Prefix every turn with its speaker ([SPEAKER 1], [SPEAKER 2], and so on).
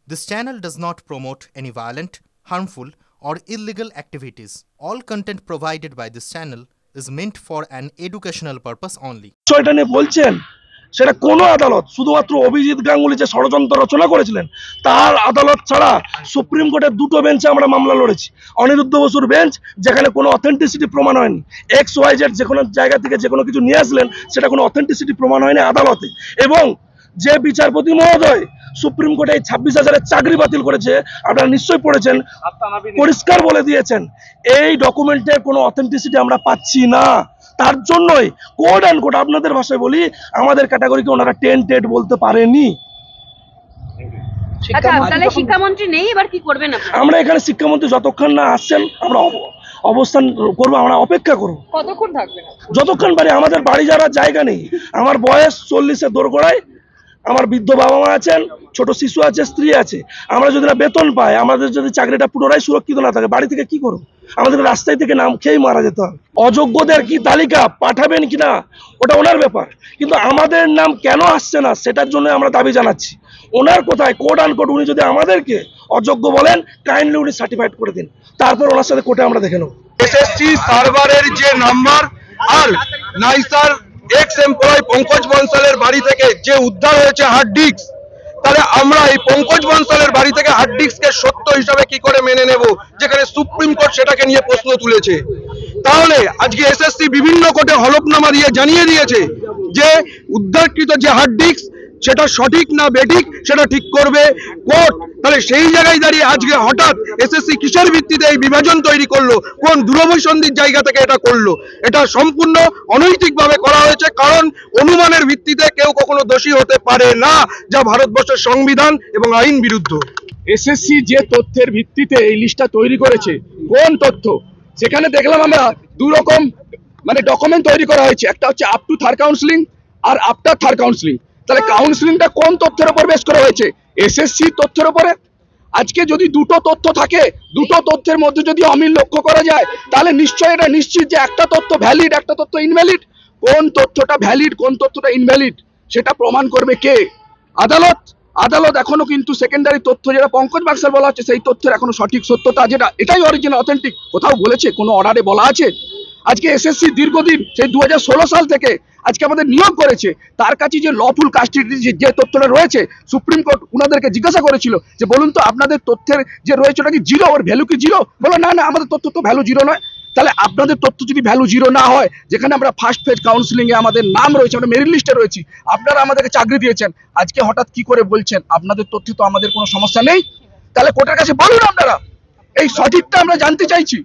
[SPEAKER 1] This channel does not promote any violent, harmful, or illegal activities. All content provided by this channel is meant for an educational purpose only.
[SPEAKER 2] বিষয়টা নিয়ে বলছেন সেটা কোন আদালত শুধুমাত্র অভিজিৎ গাঙ্গুলি যে ষড়যন্ত্র রচনা করেছিলেন তার আদালত ছাড়া সুপ্রিম কোর্টের দুটো বেঞ্চে আমরা মামলা লড়েছি। অনিরুদ্ধ বসুর বেঞ্চ যেখানে কোনো অথেন্টিসিটি প্রমাণ হয়নি, XYZ যে কোনো জায়গা থেকে যে কোনো কিছু নিয়ে আসলেন সেটা কোনো অথেন্টিসিটি প্রমাণ হয়নি আদালতে, এবং যে বিচারপতি মহোদয় সুপ্রিম কোর্টে 26,000-এর চাকরি বাতিল করেছে আপনারা নিশ্চয়ই পড়েছেন, পরিষ্কার বলে দিয়েছেন এই ডকুমেন্টের কোনো অথেন্টিসিটি আমরা পাচ্ছি না। তার জন্যই কোড অ্যান্ড কোড আপনাদের ভাষায় বলি আমাদের ক্যাটাগরিকে ওনারা টেন্টেড বলতে পারেনি।
[SPEAKER 3] শিক্ষামন্ত্রী নেই, এবার কি করবেন?
[SPEAKER 2] আমরা এখানে শিক্ষামন্ত্রী যতক্ষণ না আসছেন আমরা অবস্থান করবো, আমরা অপেক্ষা করবো।
[SPEAKER 3] কতক্ষণ থাকবেন?
[SPEAKER 2] যতক্ষণ পারি। আমাদের বাড়ি যাওয়ার জায়গা নেই। আমার বয়স 40-এর দোরগোড়ায়, আমার বৃদ্ধ বাবা মা আছেন, ছোট শিশু আছে, স্ত্রী আছে। আমরা যদি না বেতন পাই, আমাদের যদি চাকরিটা পুনরায় সুরক্ষিত না থাকে, বাড়ি থেকে কি করবো? আমাদের রাস্তায় থেকে নাম খেয়েই মারা যেতে হবে। অযোগ্যদের কি তালিকা পাঠাবেন কিনা ওটা ওনার ব্যাপার, কিন্তু আমাদের নাম কেন আসছে না সেটার জন্য আমরা দাবি জানাচ্ছি। ওনার কোথায় কোড অ্যান্ড কোড, উনি যদি আমাদেরকে অযোগ্য বলেন কাইন্ডলি উনি সার্টিফাইড করে দিন, তারপর ওনার সাথে কোর্টে আমরা দেখে নেব।
[SPEAKER 4] এসএসসি সার্ভারের যে নাম্বার আর নাইসার এক্স এমপ্লয় পঙ্কজ বনসালের বাড়ি থেকে যে উদ্ধার হয়েছে হার্ড ডিস্ক, তাহলে আমরা এই পঙ্কজ বনসালের বাড়ি থেকে হার্ড ডিস্ককে সত্য হিসাবে কি করে মেনে নেব, যেখানে সুপ্রিম কোর্ট সেটাকে নিয়ে প্রশ্ন তুলেছে। তাহলে আজকে এসএসসি বিভিন্ন কোর্টে হলফনামা দিয়ে জানিয়ে দিয়েছে যে উদ্ধারকৃত যে হার্ড ডিস্ক সেটা সঠিক না বেঠিক সেটা ঠিক করবে কোর্ট। তাহলে সেই জায়গায় দাঁড়িয়ে আজকে হঠাৎ এসএসসি কিসের ভিত্তিতে এই বিভাজন তৈরি করলো, কোন দূরভিসন্ধির জায়গা থেকে এটা করলো? এটা সম্পূর্ণ অনৈতিকভাবে করা হয়েছে, কারণ অনুমানের ভিত্তিতে কেউ কখনো দোষী হতে পারে না, যা ভারতবর্ষের সংবিধান এবং আইন বিরুদ্ধ।
[SPEAKER 5] এসএসসি যে তথ্যের ভিত্তিতে এই লিস্টটা তৈরি করেছে, কোন তথ্য? সেখানে দেখলাম আমরা দু রকম ডকুমেন্ট তৈরি করা হয়েছে, একটা হচ্ছে আপ টু থার্ড কাউন্সিলিং আর আফটার থার্ড কাউন্সিলিং। তাহলে কাউন্সিলিংটা কোন তথ্যের উপর বেস করা হয়েছে? এসএসসি তথ্যের উপরে। আজকে যদি দুটো তথ্য থাকে, দুটো তথ্যের মধ্যে যদি অমিল লক্ষ্য করা যায়, তাহলে নিশ্চয়ই এটা নিশ্চিত যে একটা তথ্য ভ্যালিড, একটা তথ্য ইনভ্যালিড। কোন তথ্যটা ভ্যালিড, কোন তথ্যটা ইনভ্যালিড সেটা প্রমাণ করবে কে? আদালত। আদালত এখনো কিন্তু সেকেন্ডারি তথ্য যেটা পঙ্কজ বাক্সাল বলা হচ্ছে সেই তথ্যের এখনো সঠিক সত্যতা যেটা এটাই অরিজিনাল অথেন্টিক কোথাও বলেছে, কোনো অর্ডারে বলা আছে? আজকে এসএসসি দীর্ঘদিন সেই 2016 সাল থেকে আজকে আমাদের নিয়োগ করেছে, তার কাছে যে লফুল কাস্টডি যে তথ্যটা রয়েছে, সুপ্রিম কোর্ট উনাদেরকে জিজ্ঞাসা করেছিল যে বলুন তো আপনাদের তথ্যের যে রয়েছে ওটা কি জিরো, ওর ভ্যালু কি জিরো? বলো না না, আমাদের তথ্য তো ভ্যালু জিরো নয়। তাহলে আপনাদের তথ্য যদি ভ্যালু জিরো না হয়, যেখানে আমরা ফার্স্ট ফেজ কাউন্সিলিং এ আমাদের নাম রয়েছে, আমরা মেরিট লিস্টে রয়েছি, আপনারা আমাদেরকে চাকরি দিয়েছেন, আজকে হঠাৎ কি করে বলছেন আপনাদের তথ্যে তো আমাদের কোনো সমস্যা নেই? তাহলে কোর্টের কাছে বলুন, আপনারা এই সঠিকটা আমরা জানতে চাইছি।